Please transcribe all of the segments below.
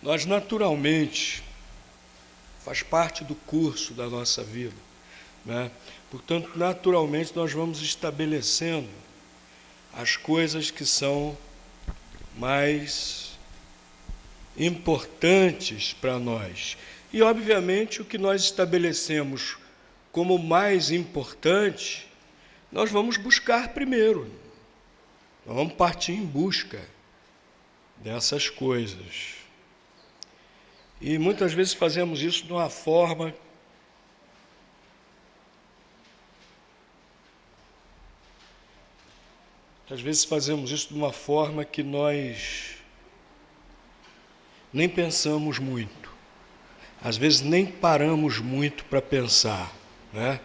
Nós naturalmente, faz parte do curso da nossa vida, né? Portanto, naturalmente nós vamos estabelecendo as coisas que são mais importantes para nós. E, obviamente, o que nós estabelecemos como mais importante, nós vamos buscar primeiro. Nós vamos partir em busca dessas coisas. E muitas vezes fazemos isso de uma forma que nós nem pensamos muito. Às vezes nem paramos muito para pensar, né?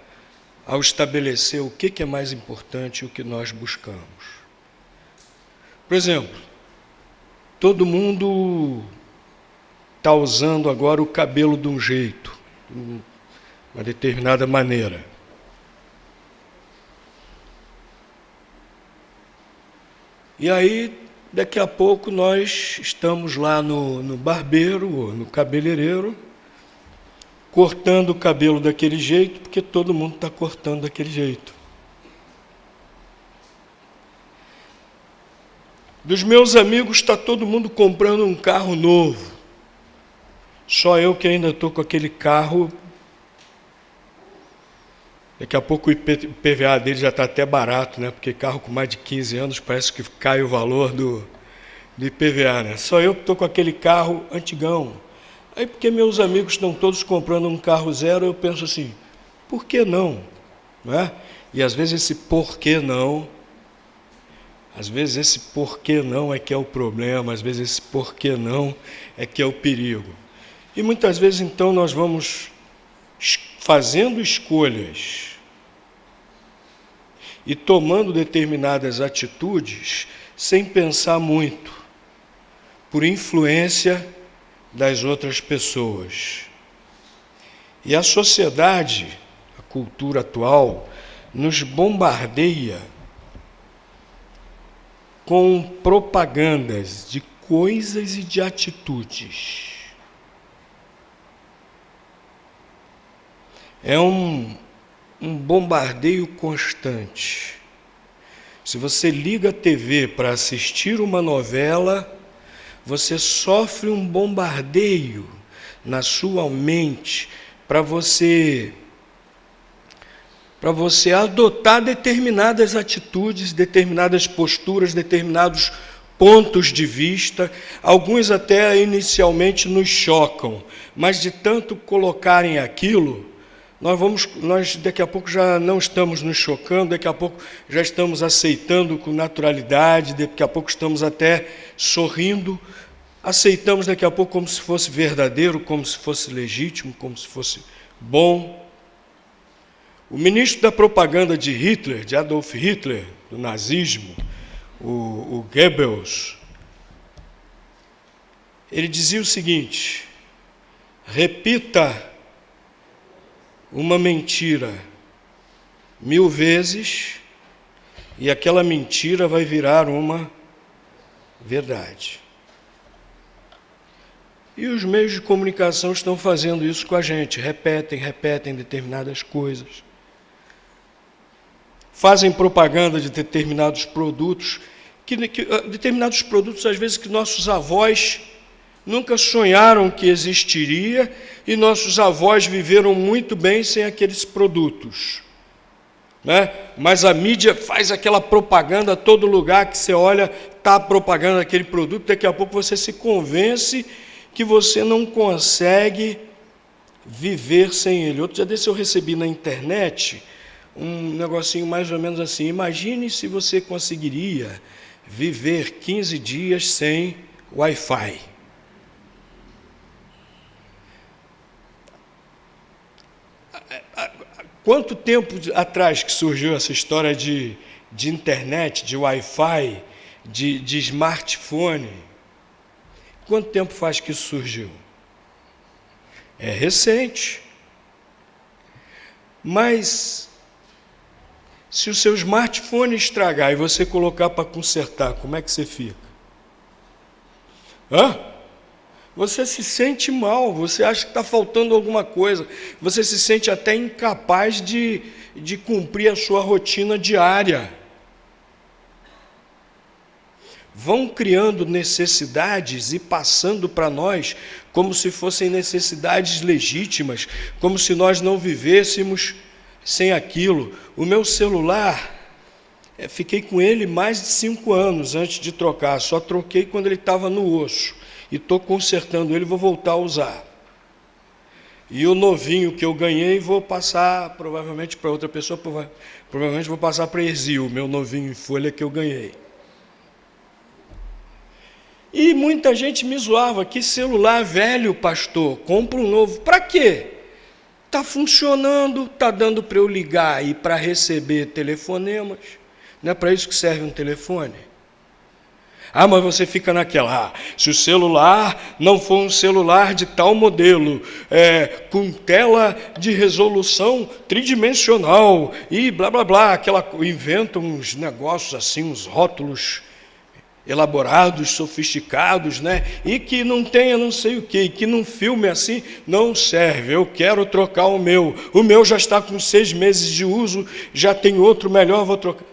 Ao estabelecer o que é mais importante e o que nós buscamos. Por exemplo, todo mundo está usando agora o cabelo de um jeito, de uma determinada maneira. E aí, daqui a pouco, nós estamos lá no barbeiro ou no cabeleireiro, cortando o cabelo daquele jeito, porque todo mundo está cortando daquele jeito. Dos meus amigos, está todo mundo comprando um carro novo. Só eu que ainda estou com aquele carro. Daqui a pouco o IPVA dele já está até barato, né? Porque carro com mais de 15 anos parece que cai o valor do IPVA, né? Só eu que estou com aquele carro antigão. Aí, porque meus amigos estão todos comprando um carro zero, eu penso assim, por que não? Não é? E às vezes esse porquê não é que é o problema, às vezes esse porquê não é que é o perigo. E muitas vezes, então, nós vamos fazendo escolhas e tomando determinadas atitudes sem pensar muito, por influência das outras pessoas. E a sociedade, a cultura atual, nos bombardeia com propagandas de coisas e de atitudes. É um bombardeio constante. Se você liga a TV para assistir uma novela, você sofre um bombardeio na sua mente para você adotar determinadas atitudes, determinadas posturas, determinados pontos de vista. Alguns até inicialmente nos chocam, mas de tanto colocarem aquilo, nós daqui a pouco já não estamos nos chocando, daqui a pouco já estamos aceitando com naturalidade, daqui a pouco estamos até sorrindo, aceitamos daqui a pouco como se fosse verdadeiro, como se fosse legítimo, como se fosse bom. O ministro da propaganda de Hitler, de Adolf Hitler, do nazismo, o Goebbels, ele dizia o seguinte: repita uma mentira 1000 vezes e aquela mentira vai virar uma verdade. E os meios de comunicação estão fazendo isso com a gente, repetem determinadas coisas. Fazem propaganda de determinados produtos, determinados produtos, às vezes, que nossos avós nunca sonharam que existiria, e nossos avós viveram muito bem sem aqueles produtos, né? Mas a mídia faz aquela propaganda a todo lugar que você olha, está a propaganda daquele produto, daqui a pouco você se convence que você não consegue viver sem ele. Outro dia desse eu recebi na internet um negocinho mais ou menos assim: imagine se você conseguiria viver 15 dias sem Wi-Fi. Quanto tempo atrás que surgiu essa história de internet, de Wi-Fi, de smartphone? Quanto tempo faz que isso surgiu? É recente. Mas, se o seu smartphone estragar e você colocar para consertar, como é que você fica? Você se sente mal, você acha que está faltando alguma coisa, você se sente até incapaz de cumprir a sua rotina diária. Vão criando necessidades e passando para nós como se fossem necessidades legítimas, como se nós não vivêssemos sem aquilo. O meu celular, fiquei com ele mais de 5 anos antes de trocar, só troquei quando ele estava no osso, e estou consertando ele, vou voltar a usar. E o novinho que eu ganhei, vou passar provavelmente para outra pessoa, provavelmente vou passar para Exil, meu novinho em folha que eu ganhei. E muita gente me zoava, que celular velho, pastor, compra um novo. Para quê? Está funcionando, está dando para eu ligar e para receber telefonemas. Não é para isso que serve um telefone? Ah, mas você fica naquela, se o celular não for um celular de tal modelo, com tela de resolução tridimensional e blá, blá, blá, inventa uns negócios assim, uns rótulos elaborados, sofisticados, né? E que não tenha não sei o quê, que não filme assim, não serve, eu quero trocar o meu já está com 6 meses de uso, já tem outro melhor, vou trocar.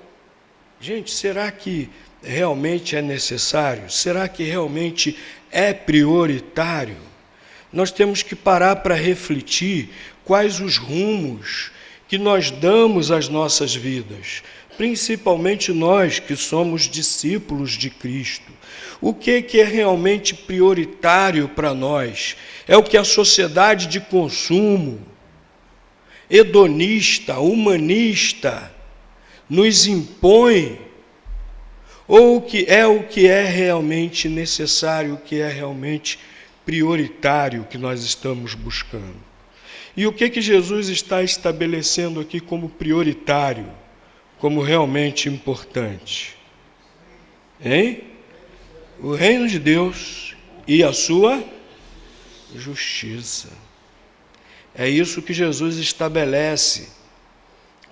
Gente, será que realmente é necessário? Será que realmente é prioritário? Nós temos que parar para refletir quais os rumos que nós damos às nossas vidas, principalmente nós que somos discípulos de Cristo. O que é realmente prioritário para nós? É o que a sociedade de consumo, hedonista, humanista, nos impõe? Ou o que é realmente necessário, o que é realmente prioritário que nós estamos buscando? E o que Jesus está estabelecendo aqui como prioritário, como realmente importante? Hein? O reino de Deus e a sua justiça. É isso que Jesus estabelece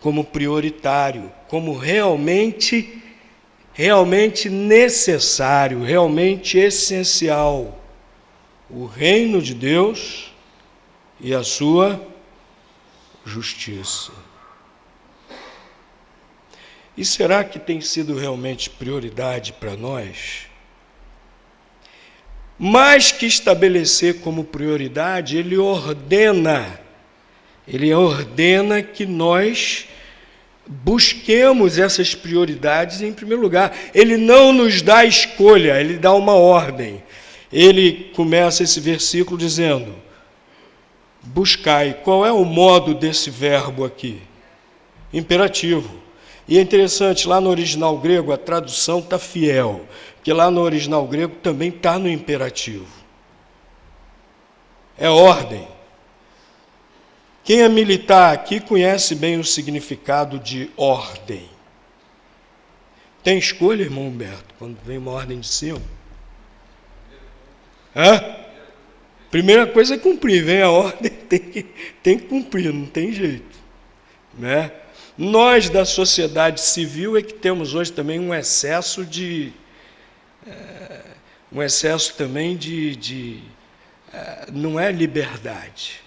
como prioritário, como realmente necessário, realmente essencial. O reino de Deus e a sua justiça. E será que tem sido realmente prioridade para nós? Mais que estabelecer como prioridade, ele ordena que nós busquemos essas prioridades em primeiro lugar. Ele não nos dá escolha, ele dá uma ordem. Ele começa esse versículo dizendo: buscai. Qual é o modo desse verbo aqui? Imperativo. E é interessante, lá no original grego a tradução está fiel, porque lá no original grego também está no imperativo. É ordem. Quem é militar aqui conhece bem o significado de ordem. Tem escolha, irmão Humberto, quando vem uma ordem de cima? Primeira coisa é cumprir, vem a ordem, tem que cumprir, não tem jeito, né? Nós da sociedade civil é que temos hoje também um excesso também de não é liberdade,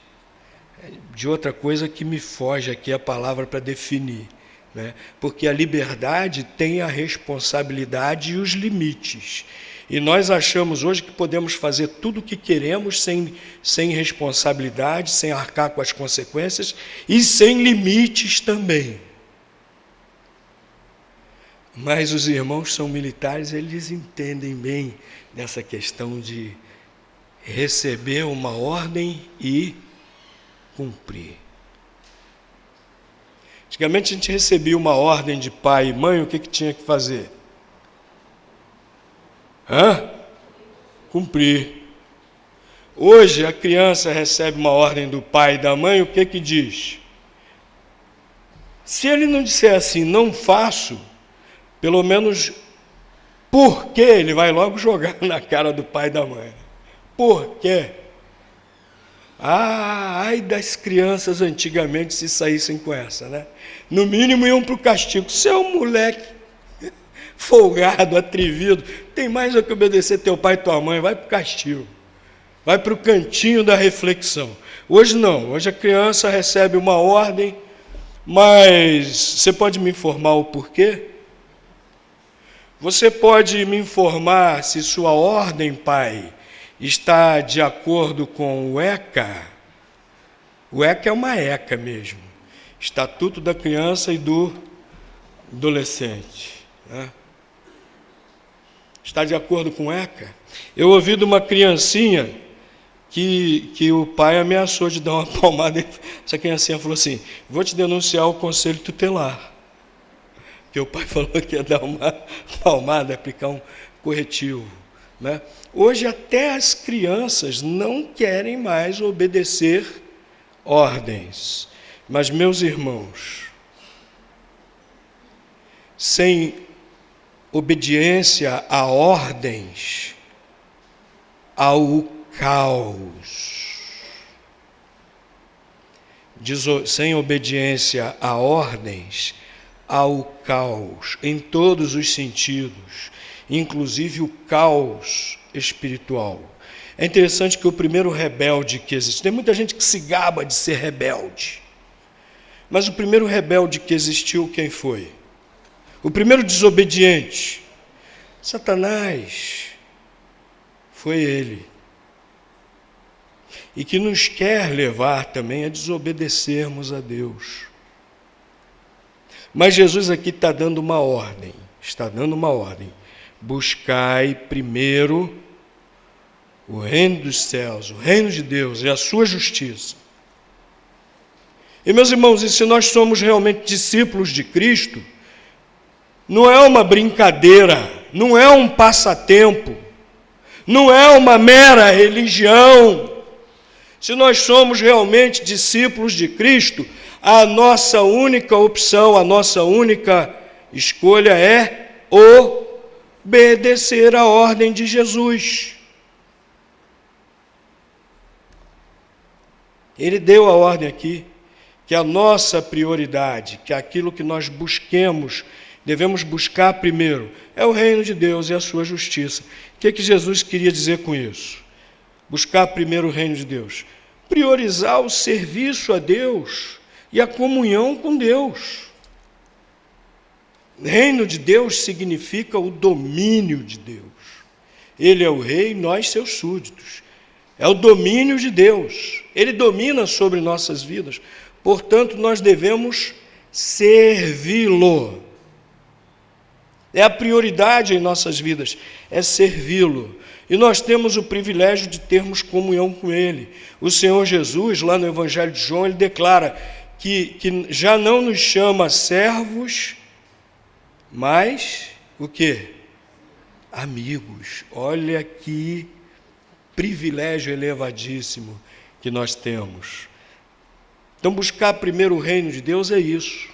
de outra coisa que me foge aqui a palavra para definir, né? Porque a liberdade tem a responsabilidade e os limites. E nós achamos hoje que podemos fazer tudo o que queremos sem responsabilidade, sem arcar com as consequências e sem limites também. Mas os irmãos são militares, eles entendem bem dessa questão de receber uma ordem e cumprir. Antigamente a gente recebia uma ordem de pai e mãe, o que tinha que fazer? Cumprir. Hoje a criança recebe uma ordem do pai e da mãe, o que diz? Se ele não disser assim, não faço, pelo menos por quê? Ele vai logo jogar na cara do pai e da mãe. Por quê? Ai das crianças antigamente se saíssem com essa, né? No mínimo iam para o castigo. Seu moleque folgado, atrevido, tem mais do que obedecer teu pai e tua mãe, vai para o castigo. vai para o cantinho da reflexão. Hoje não, hoje a criança recebe uma ordem, mas você pode me informar o porquê? Você pode me informar se sua ordem, pai, está de acordo com o ECA? O ECA é uma ECA mesmo, Estatuto da Criança e do Adolescente, né? Está de acordo com o ECA? Eu ouvi de uma criancinha que o pai ameaçou de dar uma palmada. Essa criancinha falou assim: vou te denunciar ao conselho tutelar. Que o pai falou que ia dar uma palmada, aplicar um corretivo, né? Hoje até as crianças não querem mais obedecer ordens. Mas, meus irmãos, sem obediência a ordens, há o caos. Sem obediência a ordens, há o caos em todos os sentidos, inclusive o caos espiritual. É interessante que o primeiro rebelde que existe, tem muita gente que se gaba de ser rebelde, mas o primeiro rebelde que existiu, quem foi? O primeiro desobediente, Satanás, foi ele. E que nos quer levar também a desobedecermos a Deus. Mas Jesus aqui está dando uma ordem, buscai primeiro o reino dos céus, o reino de Deus e a sua justiça. E, meus irmãos, e se nós somos realmente discípulos de Cristo, não é uma brincadeira, não é um passatempo, não é uma mera religião. Se nós somos realmente discípulos de Cristo, a nossa única opção, a nossa única escolha é obedecer à ordem de Jesus. Ele deu a ordem aqui, que a nossa prioridade, que aquilo que nós busquemos, devemos buscar primeiro, é o reino de Deus e a sua justiça. O que Jesus queria dizer com isso? Buscar primeiro o reino de Deus. Priorizar o serviço a Deus e a comunhão com Deus. Reino de Deus significa o domínio de Deus. Ele é o rei, nós seus súditos. É o domínio de Deus. Ele domina sobre nossas vidas. Portanto, nós devemos servi-lo. É a prioridade em nossas vidas, é servi-lo. E nós temos o privilégio de termos comunhão com Ele. O Senhor Jesus, lá no Evangelho de João, Ele declara que já não nos chama servos, mas o quê? Amigos. Olha que privilégio elevadíssimo que nós temos. Então, buscar primeiro o reino de Deus é isso.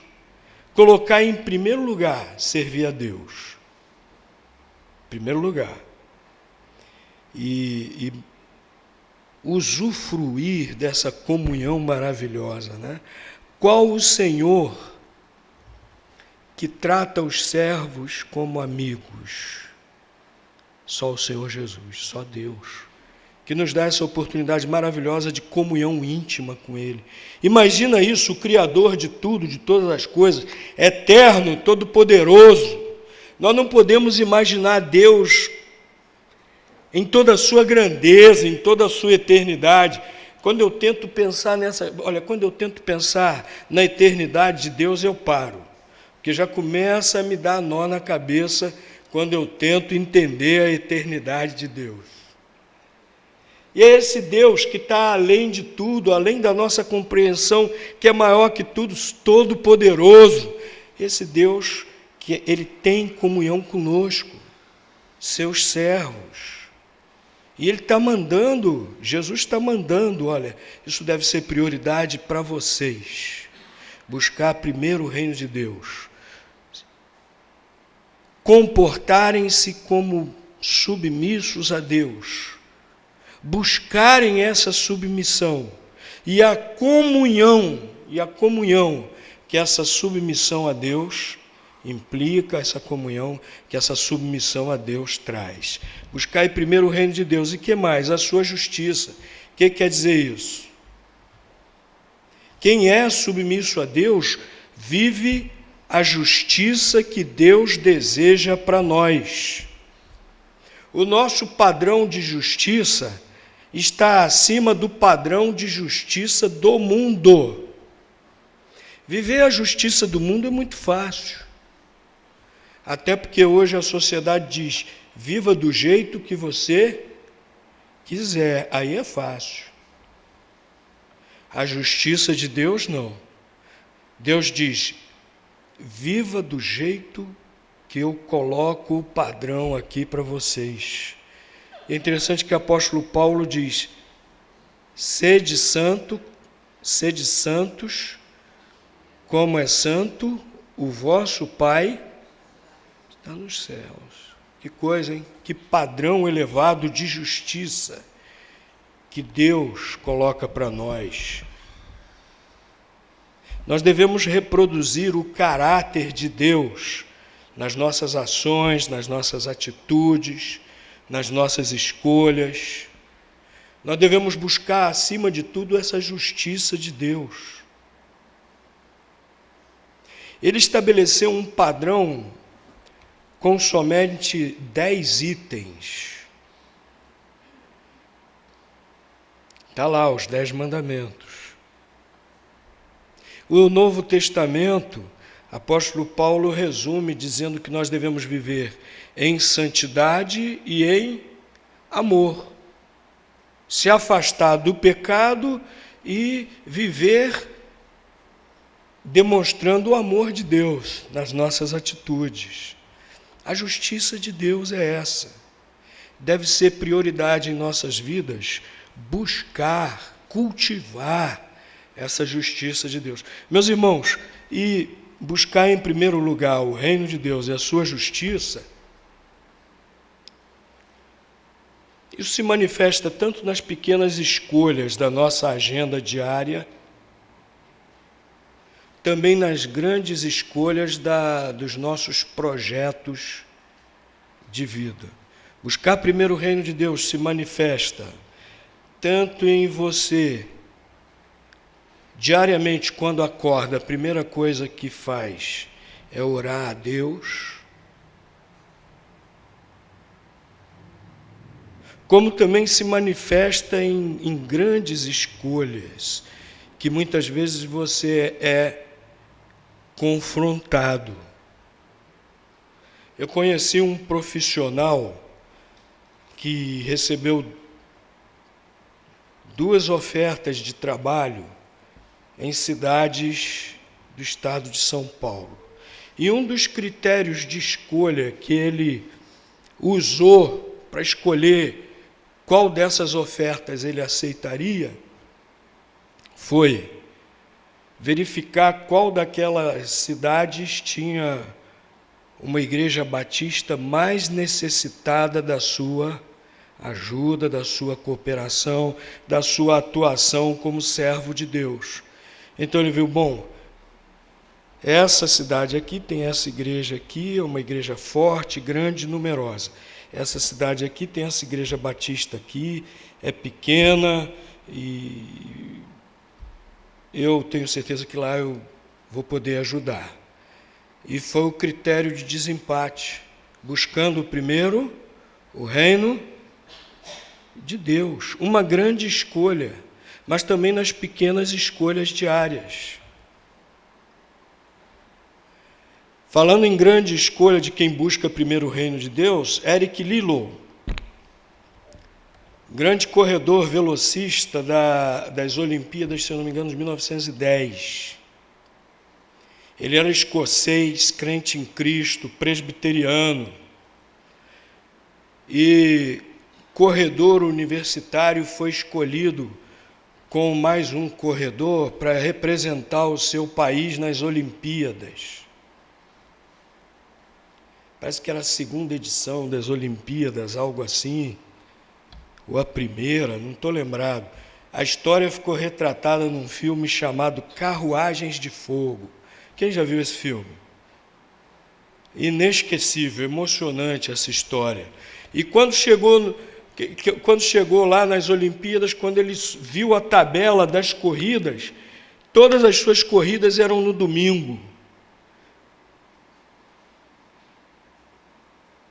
Colocar em primeiro lugar, servir a Deus. Em primeiro lugar. E usufruir dessa comunhão maravilhosa, né? Qual o Senhor que trata os servos como amigos? Só o Senhor Jesus, só Deus, que nos dá essa oportunidade maravilhosa de comunhão íntima com Ele. Imagina isso, o Criador de tudo, de todas as coisas, eterno, todo-poderoso. Nós não podemos imaginar Deus em toda a sua grandeza, em toda a sua eternidade. Quando eu tento pensar na eternidade de Deus, eu paro, porque já começa a me dar nó na cabeça quando eu tento entender a eternidade de Deus. E é esse Deus que está além de tudo, além da nossa compreensão, que é maior que tudo, todo-poderoso. Esse Deus que Ele tem comunhão conosco, seus servos. E Ele está mandando, Jesus está mandando, olha, isso deve ser prioridade para vocês. Buscar primeiro o reino de Deus. Comportarem-se como submissos a Deus. Buscarem essa submissão e a comunhão que essa submissão a Deus implica essa comunhão que essa submissão a Deus traz. Buscai primeiro o reino de Deus. E que mais? A sua justiça. O que quer dizer isso? Quem é submisso a Deus vive a justiça que Deus deseja para nós. O nosso padrão de justiça está acima do padrão de justiça do mundo. Viver a justiça do mundo é muito fácil. Até porque hoje a sociedade diz, viva do jeito que você quiser. Aí é fácil. A justiça de Deus, não. Deus diz, viva do jeito que eu coloco o padrão aqui para vocês. É interessante que o apóstolo Paulo diz, sede santos, como é santo o vosso Pai está nos céus. Que coisa, hein? Que padrão elevado de justiça que Deus coloca para nós. Nós devemos reproduzir o caráter de Deus nas nossas ações, nas nossas atitudes, nas nossas escolhas. Nós devemos buscar, acima de tudo, essa justiça de Deus. Ele estabeleceu um padrão com somente 10 itens. Está lá, os 10 mandamentos. O Novo Testamento, apóstolo Paulo resume dizendo que nós devemos viver em santidade e em amor. Se afastar do pecado e viver demonstrando o amor de Deus nas nossas atitudes. A justiça de Deus é essa. Deve ser prioridade em nossas vidas buscar, cultivar essa justiça de Deus. Meus irmãos, e buscar em primeiro lugar o reino de Deus e a sua justiça, isso se manifesta tanto nas pequenas escolhas da nossa agenda diária, também nas grandes escolhas dos nossos projetos de vida. Buscar primeiro o reino de Deus se manifesta tanto em você, diariamente, quando acorda, a primeira coisa que faz é orar a Deus, como também se manifesta em grandes escolhas, que muitas vezes você é confrontado. Eu conheci um profissional que recebeu 2 ofertas de trabalho em cidades do estado de São Paulo. E um dos critérios de escolha que ele usou para escolher qual dessas ofertas ele aceitaria foi verificar qual daquelas cidades tinha uma igreja batista mais necessitada da sua ajuda, da sua cooperação, da sua atuação como servo de Deus. Então ele viu, bom, essa cidade aqui tem essa igreja aqui, é uma igreja forte, grande e numerosa. Essa cidade aqui tem essa igreja batista aqui, é pequena e eu tenho certeza que lá eu vou poder ajudar. E foi o critério de desempate, buscando primeiro o reino de Deus, uma grande escolha, mas também nas pequenas escolhas diárias. Falando em grande escolha de quem busca primeiro o reino de Deus, Eric Liddell, grande corredor velocista das Olimpíadas, se eu não me engano, de 1910. Ele era escocês, crente em Cristo, presbiteriano e corredor universitário, foi escolhido com mais um corredor para representar o seu país nas Olimpíadas. Parece que era a 2ª edição das Olimpíadas, algo assim, ou a primeira, não estou lembrado. A história ficou retratada num filme chamado Carruagens de Fogo. Quem já viu esse filme? Inesquecível, emocionante essa história. E quando chegou lá nas Olimpíadas, quando ele viu a tabela das corridas, todas as suas corridas eram no domingo.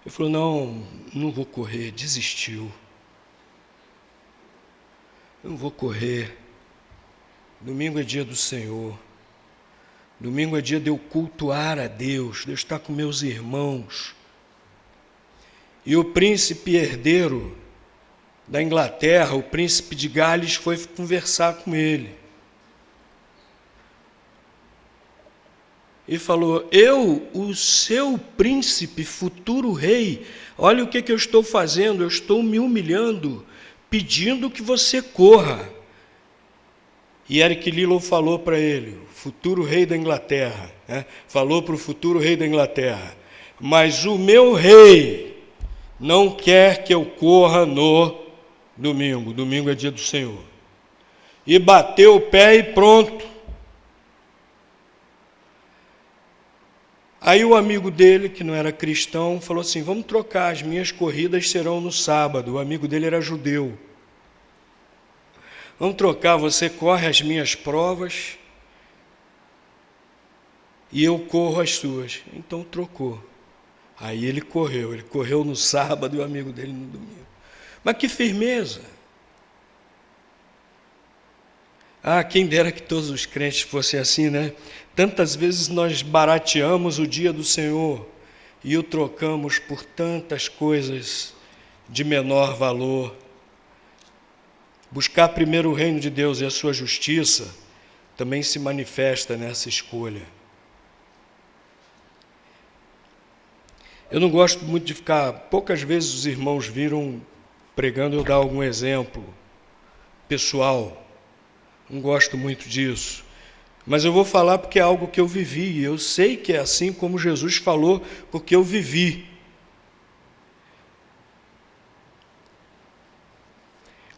Ele falou, não vou correr, desistiu. Não vou correr. Domingo é dia do Senhor. Domingo é dia de eu cultuar a Deus, de eu estar com meus irmãos. E o príncipe herdeiro da Inglaterra, o príncipe de Gales, foi conversar com ele. E falou, eu, o seu príncipe, futuro rei, olha o que eu estou fazendo, eu estou me humilhando, pedindo que você corra. E Eric Liddell falou para ele, o futuro rei da Inglaterra, falou para o futuro rei da Inglaterra, mas o meu rei não quer que eu corra no domingo, domingo é dia do Senhor. E bateu o pé e pronto. Aí o amigo dele, que não era cristão, falou assim, vamos trocar, as minhas corridas serão no sábado. O amigo dele era judeu. Vamos trocar, você corre as minhas provas e eu corro as suas. Então trocou. Aí ele correu no sábado e o amigo dele no domingo. Mas que firmeza! Ah, quem dera que todos os crentes fossem assim, né? Tantas vezes nós barateamos o dia do Senhor e o trocamos por tantas coisas de menor valor. Buscar primeiro o reino de Deus e a sua justiça também se manifesta nessa escolha. Eu não gosto muito de ficar... Poucas vezes os irmãos viram pregando eu dar algum exemplo pessoal. Não gosto muito disso. Mas eu vou falar porque é algo que eu vivi. Eu sei que é assim como Jesus falou, porque eu vivi.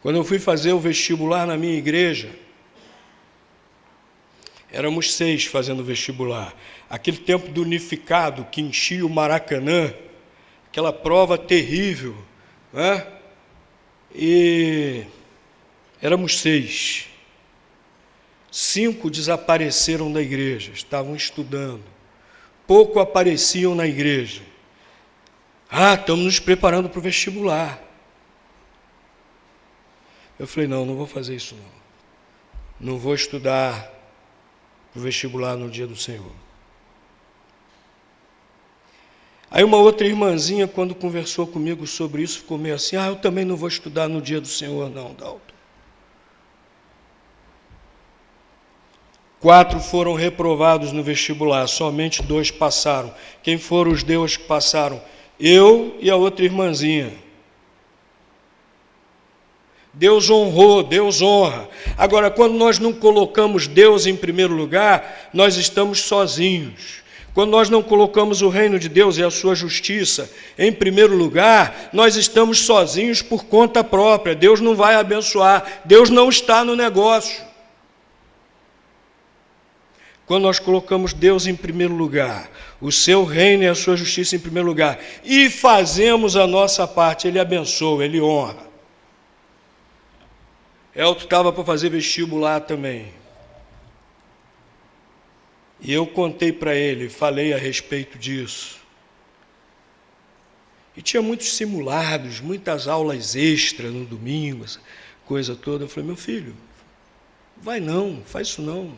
Quando eu fui fazer o vestibular na minha igreja, éramos 6 fazendo vestibular. Aquele tempo do unificado, que enchia o Maracanã, aquela prova terrível, né? E éramos 6. 5 desapareceram da igreja, estavam estudando. Pouco apareciam na igreja. Ah, estamos nos preparando para o vestibular. Eu falei, não vou fazer isso não. Não vou estudar o vestibular no dia do Senhor. Aí uma outra irmãzinha, quando conversou comigo sobre isso, ficou meio assim, eu também não vou estudar no dia do Senhor não, Dalton. 4 foram reprovados no vestibular, somente 2 passaram. Quem foram os 2 que passaram? Eu e a outra irmãzinha. Deus honrou, Deus honra. Agora, quando nós não colocamos Deus em primeiro lugar, nós estamos sozinhos. Quando nós não colocamos o reino de Deus e a sua justiça em primeiro lugar, nós estamos sozinhos por conta própria. Deus não vai abençoar, Deus não está no negócio. Quando nós colocamos Deus em primeiro lugar, o seu reino e a sua justiça em primeiro lugar, e fazemos a nossa parte, Ele abençoa, Ele honra. Elton estava para fazer vestibular também. E eu contei para ele, falei a respeito disso. E tinha muitos simulados, muitas aulas extras no domingo, essa coisa toda. Eu falei, meu filho, vai não, faz isso não.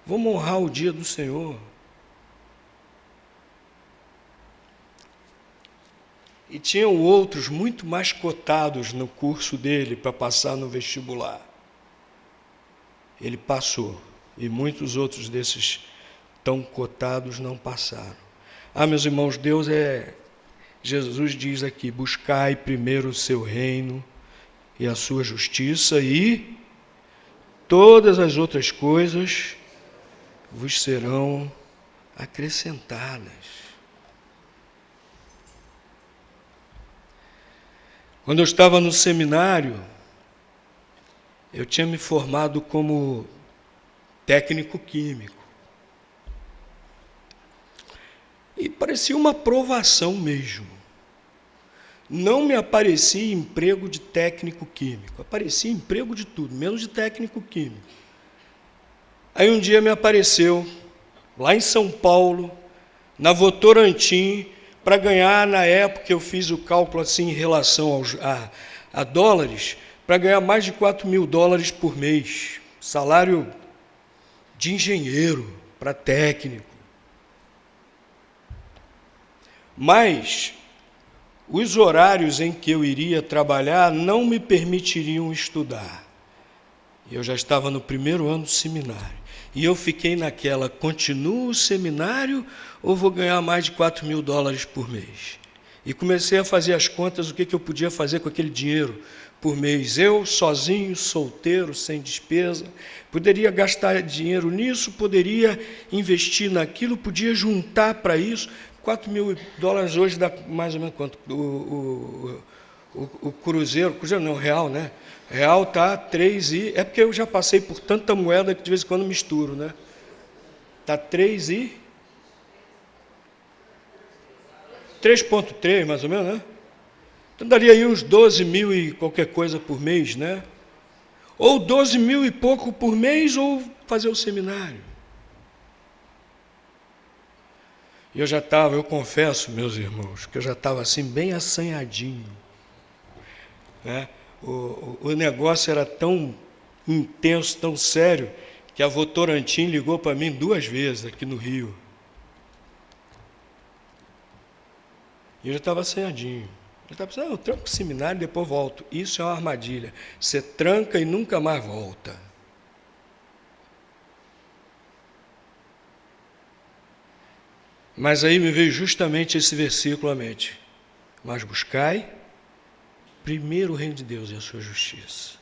Vamos honrar o dia do Senhor. E tinham outros muito mais cotados no curso dele para passar no vestibular. Ele passou. E muitos outros desses tão cotados não passaram. Meus irmãos, Jesus diz aqui, buscai primeiro o seu reino e a sua justiça e todas as outras coisas vos serão acrescentadas. Quando eu estava no seminário, eu tinha me formado como técnico químico. E parecia uma provação mesmo. Não me aparecia emprego de técnico químico, aparecia emprego de tudo, menos de técnico químico. Aí um dia me apareceu, lá em São Paulo, na Votorantim, para ganhar, na época eu fiz o cálculo assim em relação a dólares, para ganhar mais de 4 mil dólares por mês, salário de engenheiro para técnico. Mas os horários em que eu iria trabalhar não me permitiriam estudar. Eu já estava no primeiro ano do seminário. E eu fiquei naquela, continuo o seminário ou vou ganhar mais de 4 mil dólares por mês? E comecei a fazer as contas, o que eu podia fazer com aquele dinheiro por mês. Eu, sozinho, solteiro, sem despesa, poderia gastar dinheiro nisso, poderia investir naquilo, podia juntar para isso. 4 mil dólares hoje dá mais ou menos quanto? O cruzeiro não, real, né? Real está 3 e... É porque eu já passei por tanta moeda que de vez em quando misturo, né? Está 3 e... 3,3 mais ou menos, né? Então daria aí uns 12 mil e qualquer coisa por mês, né? Ou 12 mil e pouco por mês, ou fazer o seminário. E eu já estava, eu confesso, meus irmãos, que eu já estava assim, bem assanhadinho. Né? O negócio era tão intenso, tão sério, que a Votorantim ligou para mim 2 vezes aqui no Rio. E eu já estava assanhadinho. Eu estava pensando, eu tranco o seminário e depois volto. Isso é uma armadilha. Você tranca e nunca mais volta. Mas aí me veio justamente esse versículo à mente. Mas buscai primeiro o reino de Deus e a sua justiça.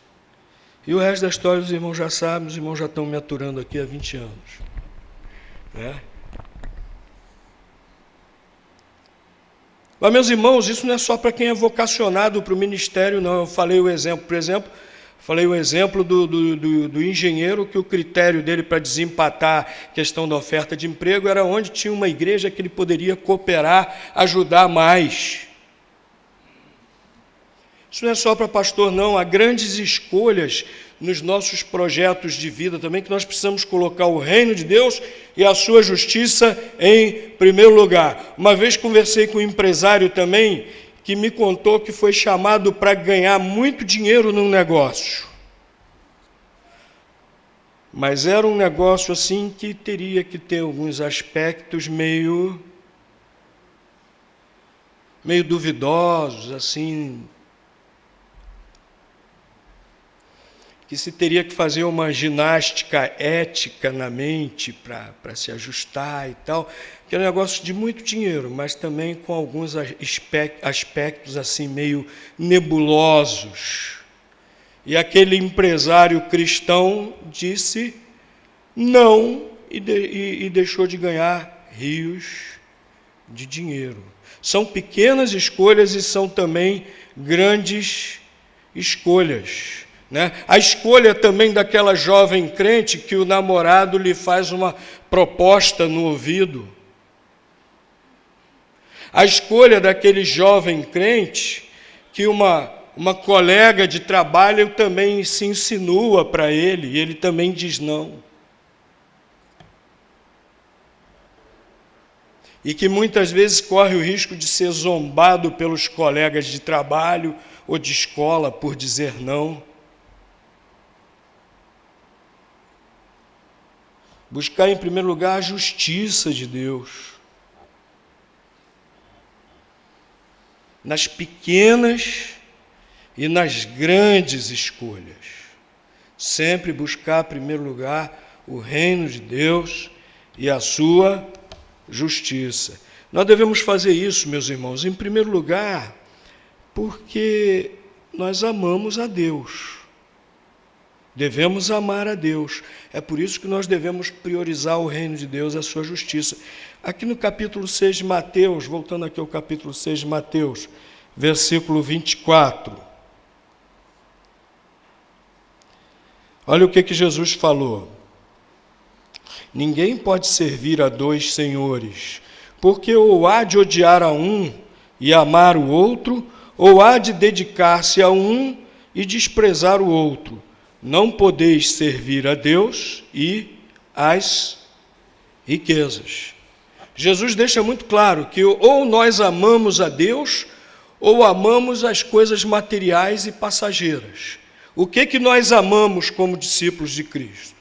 E o resto da história os irmãos já sabem, os irmãos já estão me aturando aqui há 20 anos. Né? Mas, meus irmãos, isso não é só para quem é vocacionado para o ministério, não. Eu falei o exemplo, por exemplo, do engenheiro, que o critério dele para desempatar a questão da oferta de emprego era onde tinha uma igreja que ele poderia cooperar, ajudar mais. Isso não é só para pastor, não. Há grandes escolhas nos nossos projetos de vida também, que nós precisamos colocar o reino de Deus e a sua justiça em primeiro lugar. Uma vez conversei com um empresário também, que me contou que foi chamado para ganhar muito dinheiro num negócio. Mas era um negócio assim que teria que ter alguns aspectos meio duvidosos, assim, que se teria que fazer uma ginástica ética na mente para se ajustar e tal, que é um negócio de muito dinheiro, mas também com alguns aspectos assim meio nebulosos. E aquele empresário cristão disse não e deixou de ganhar rios de dinheiro. São pequenas escolhas e são também grandes escolhas. Né? A escolha também daquela jovem crente que o namorado lhe faz uma proposta no ouvido. A escolha daquele jovem crente que uma colega de trabalho também se insinua para ele e ele também diz não. E que muitas vezes corre o risco de ser zombado pelos colegas de trabalho ou de escola por dizer não. Buscar, em primeiro lugar, a justiça de Deus. Nas pequenas e nas grandes escolhas. Sempre buscar, em primeiro lugar, o reino de Deus e a sua justiça. Nós devemos fazer isso, meus irmãos, em primeiro lugar, porque nós amamos a Deus. Devemos amar a Deus. É por isso que nós devemos priorizar o reino de Deus e a sua justiça. Aqui no capítulo 6 de Mateus, voltando aqui ao capítulo 6 de Mateus, versículo 24. Olha o que Jesus falou. Ninguém pode servir a 2 senhores, porque ou há de odiar a um e amar o outro, ou há de dedicar-se a um e desprezar o outro. Não podeis servir a Deus e às riquezas. Jesus deixa muito claro que ou nós amamos a Deus, ou amamos as coisas materiais e passageiras. O que nós amamos como discípulos de Cristo?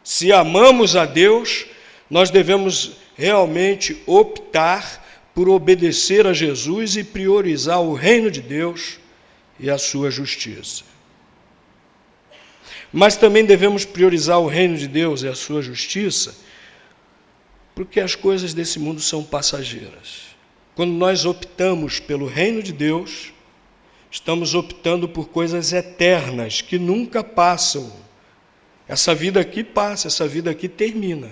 Se amamos a Deus, nós devemos realmente optar por obedecer a Jesus e priorizar o reino de Deus e a sua justiça. Mas também devemos priorizar o reino de Deus e a sua justiça, porque as coisas desse mundo são passageiras. Quando nós optamos pelo reino de Deus, estamos optando por coisas eternas que nunca passam. Essa vida aqui passa, essa vida aqui termina.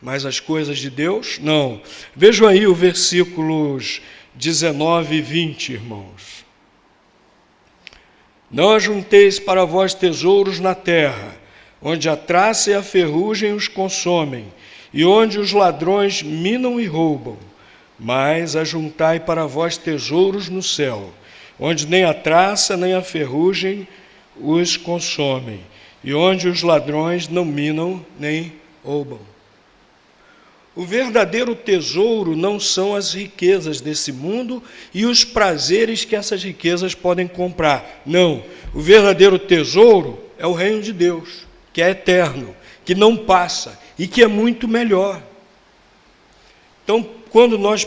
Mas as coisas de Deus, não. Vejam aí os versículos 19 e 20, irmãos. Não ajunteis para vós tesouros na terra, onde a traça e a ferrugem os consomem, e onde os ladrões minam e roubam. Mas ajuntai para vós tesouros no céu, onde nem a traça nem a ferrugem os consomem, e onde os ladrões não minam nem roubam. O verdadeiro tesouro não são as riquezas desse mundo e os prazeres que essas riquezas podem comprar. Não, o verdadeiro tesouro é o reino de Deus, que é eterno, que não passa e que é muito melhor. Então, quando nós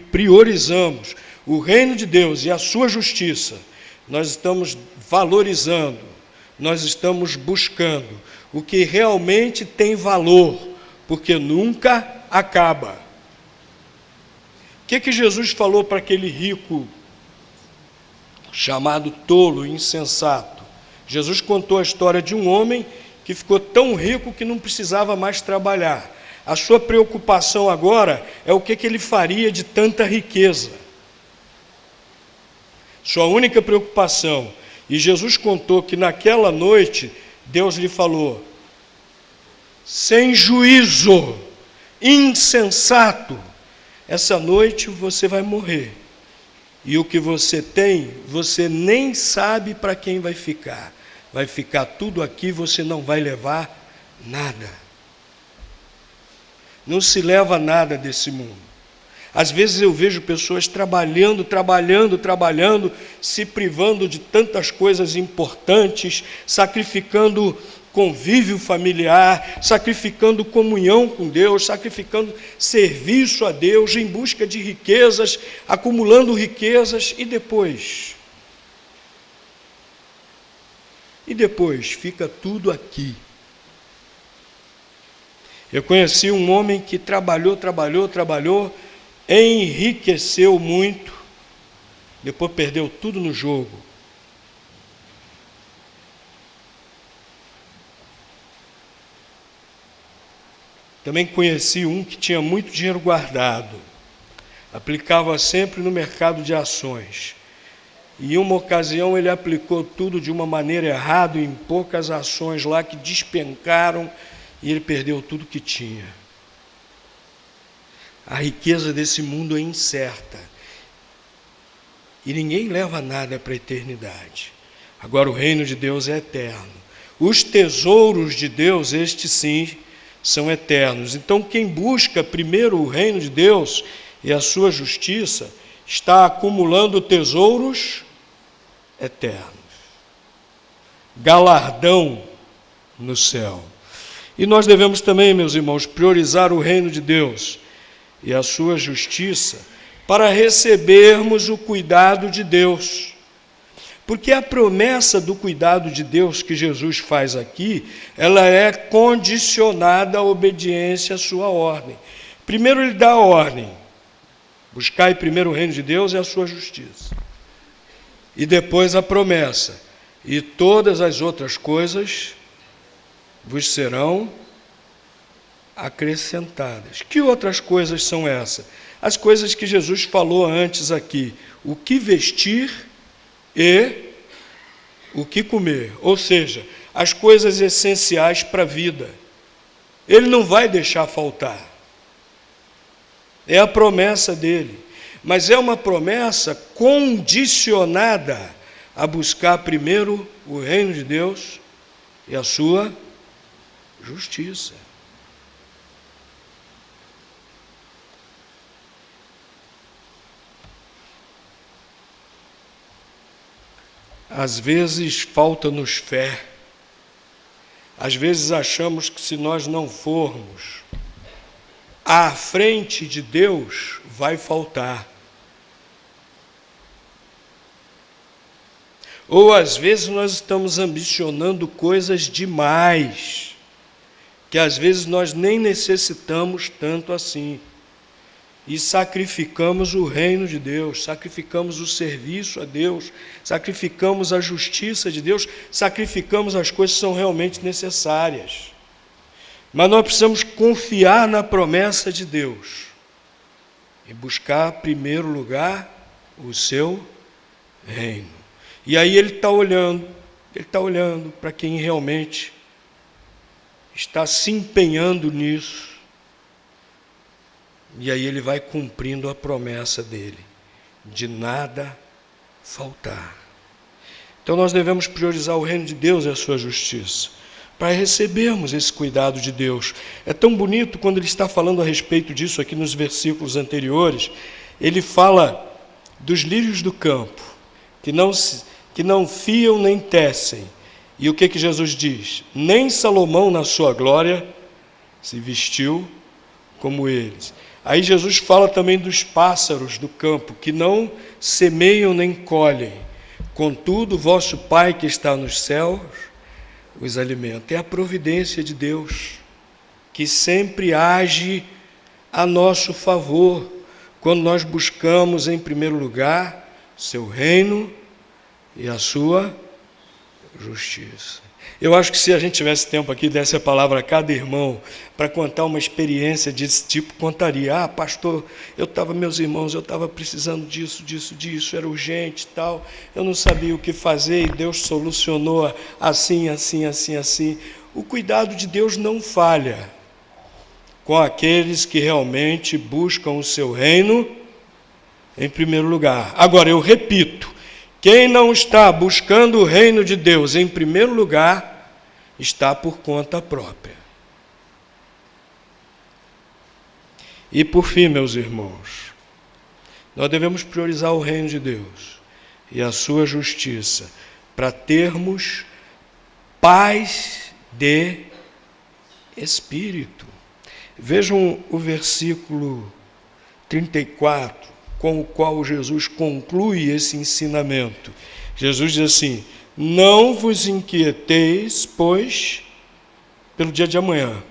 priorizamos o reino de Deus e a sua justiça, nós estamos valorizando, nós estamos buscando o que realmente tem valor, porque nunca acaba. O que Jesus falou para aquele rico chamado tolo, insensato? Jesus contou a história de um homem que ficou tão rico que não precisava mais trabalhar. A sua preocupação agora é o que ele faria de tanta riqueza. Sua única preocupação. E Jesus contou que naquela noite, Deus lhe falou: sem juízo, insensato, essa noite você vai morrer. E o que você tem, você nem sabe para quem vai ficar. Vai ficar tudo aqui, você não vai levar nada. Não se leva nada desse mundo. Às vezes eu vejo pessoas trabalhando, se privando de tantas coisas importantes, sacrificando convívio familiar, sacrificando comunhão com Deus, sacrificando serviço a Deus, em busca de riquezas, acumulando riquezas, e depois fica tudo aqui. Eu conheci um homem que trabalhou, enriqueceu muito, depois perdeu tudo no jogo. Também conheci um que tinha muito dinheiro guardado, aplicava sempre no mercado de ações. E em uma ocasião ele aplicou tudo de uma maneira errada, em poucas ações lá que despencaram, e ele perdeu tudo que tinha. A riqueza desse mundo é incerta. E ninguém leva nada para a eternidade. Agora o reino de Deus é eterno. Os tesouros de Deus, estes sim, são eternos. Então quem busca primeiro o reino de Deus e a sua justiça, está acumulando tesouros eternos. Galardão no céu. E nós devemos também, meus irmãos, priorizar o reino de Deus e a sua justiça para recebermos o cuidado de Deus. Porque a promessa do cuidado de Deus que Jesus faz aqui, ela é condicionada à obediência à sua ordem. Primeiro ele dá a ordem: buscai primeiro o reino de Deus e a sua justiça. E depois a promessa: e todas as outras coisas vos serão acrescentadas. Que outras coisas são essas? As coisas que Jesus falou antes aqui: o que vestir e o que comer. Ou seja, as coisas essenciais para a vida. Ele não vai deixar faltar. É a promessa dele. Mas é uma promessa condicionada a buscar primeiro o reino de Deus e a sua justiça. Às vezes falta-nos fé. Às vezes achamos que se nós não formos à frente de Deus, vai faltar. Ou às vezes nós estamos ambicionando coisas demais, que às vezes nós nem necessitamos tanto assim. E sacrificamos o reino de Deus, sacrificamos o serviço a Deus, sacrificamos a justiça de Deus, sacrificamos as coisas que são realmente necessárias. Mas nós precisamos confiar na promessa de Deus e buscar, em primeiro lugar, o seu reino. E aí ele está olhando para quem realmente está se empenhando nisso. E aí ele vai cumprindo a promessa dele, de nada faltar. Então nós devemos priorizar o reino de Deus e a sua justiça, para recebermos esse cuidado de Deus. É tão bonito quando ele está falando a respeito disso aqui nos versículos anteriores. Ele fala dos lírios do campo, que não fiam nem tecem. E o que Jesus diz? Nem Salomão na sua glória se vestiu como eles. Aí Jesus fala também dos pássaros do campo, que não semeiam nem colhem. Contudo, vosso Pai que está nos céus os alimenta. É a providência de Deus, que sempre age a nosso favor, quando nós buscamos em primeiro lugar seu reino e a sua justiça. Eu acho que se a gente tivesse tempo aqui, desse a palavra a cada irmão para contar uma experiência desse tipo, contaria. Ah, pastor, meus irmãos, eu estava precisando disso, era urgente e tal. Eu não sabia o que fazer e Deus solucionou assim. O cuidado de Deus não falha com aqueles que realmente buscam o seu reino em primeiro lugar. Agora, eu repito, quem não está buscando o reino de Deus em primeiro lugar, está por conta própria. E por fim, meus irmãos, nós devemos priorizar o reino de Deus e a sua justiça, para termos paz de espírito. Vejam o versículo 34, com o qual Jesus conclui esse ensinamento. Jesus diz assim: não vos inquieteis, pois, pelo dia de amanhã.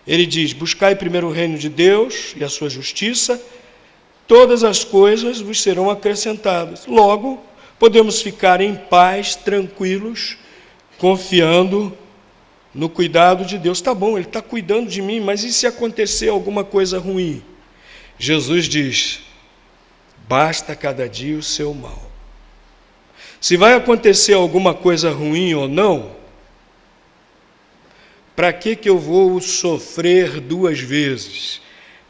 Ele diz: buscai primeiro o reino de Deus e a sua justiça, todas as coisas vos serão acrescentadas. Logo, podemos ficar em paz, tranquilos, confiando no cuidado de Deus. Tá bom, Ele está cuidando de mim, mas e se acontecer alguma coisa ruim? Jesus diz: basta cada dia o seu mal. Se vai acontecer alguma coisa ruim ou não, para que eu vou sofrer duas vezes?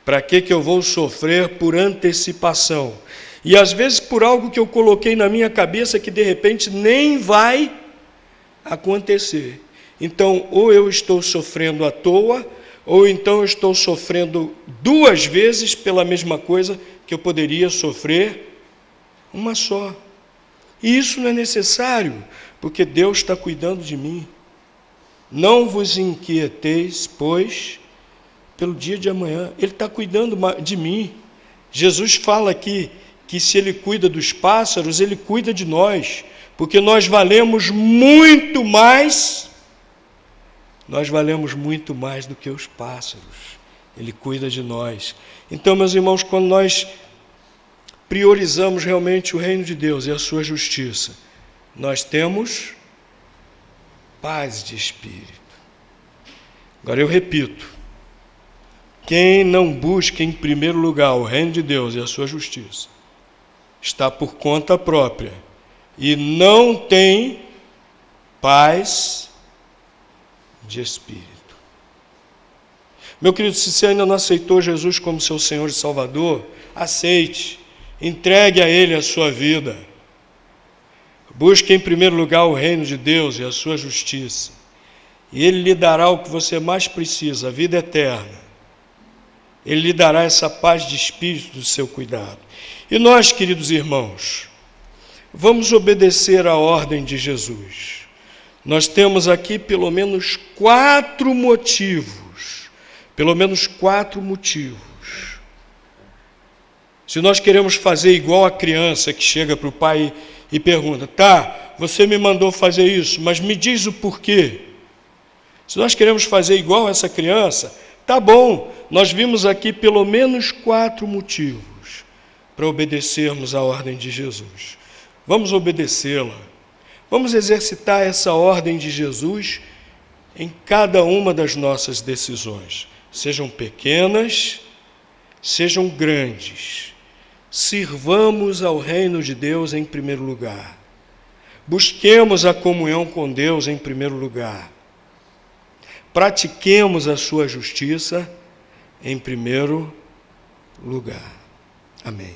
Para que eu vou sofrer por antecipação? E às vezes por algo que eu coloquei na minha cabeça que de repente nem vai acontecer. Então, ou eu estou sofrendo à toa, ou então eu estou sofrendo duas vezes pela mesma coisa que eu poderia sofrer uma só. E isso não é necessário, porque Deus está cuidando de mim. Não vos inquieteis, pois, pelo dia de amanhã. Ele está cuidando de mim. Jesus fala aqui que se Ele cuida dos pássaros, Ele cuida de nós, porque nós valemos muito mais do que os pássaros. Ele cuida de nós. Então, meus irmãos, quando nós priorizamos realmente o reino de Deus e a sua justiça, nós temos paz de espírito. Agora eu repito, quem não busca em primeiro lugar o reino de Deus e a sua justiça, está por conta própria e não tem paz de espírito. Meu querido, se você ainda não aceitou Jesus como seu Senhor e Salvador, aceite, entregue a Ele a sua vida. Busque em primeiro lugar o reino de Deus e a sua justiça, e Ele lhe dará o que você mais precisa, a vida eterna. Ele lhe dará essa paz de espírito do seu cuidado. E nós, queridos irmãos, vamos obedecer à ordem de Jesus. Nós temos aqui pelo menos 4 motivos. Pelo menos 4 motivos. Se nós queremos fazer igual a criança que chega para o pai e pergunta, tá, você me mandou fazer isso, mas me diz o porquê. Se nós queremos fazer igual essa criança, tá bom, nós vimos aqui pelo menos 4 motivos para obedecermos à ordem de Jesus. Vamos obedecê-la. Vamos exercitar essa ordem de Jesus em cada uma das nossas decisões. Sejam pequenas, sejam grandes. Sirvamos ao reino de Deus em primeiro lugar. Busquemos a comunhão com Deus em primeiro lugar. Pratiquemos a sua justiça em primeiro lugar. Amém.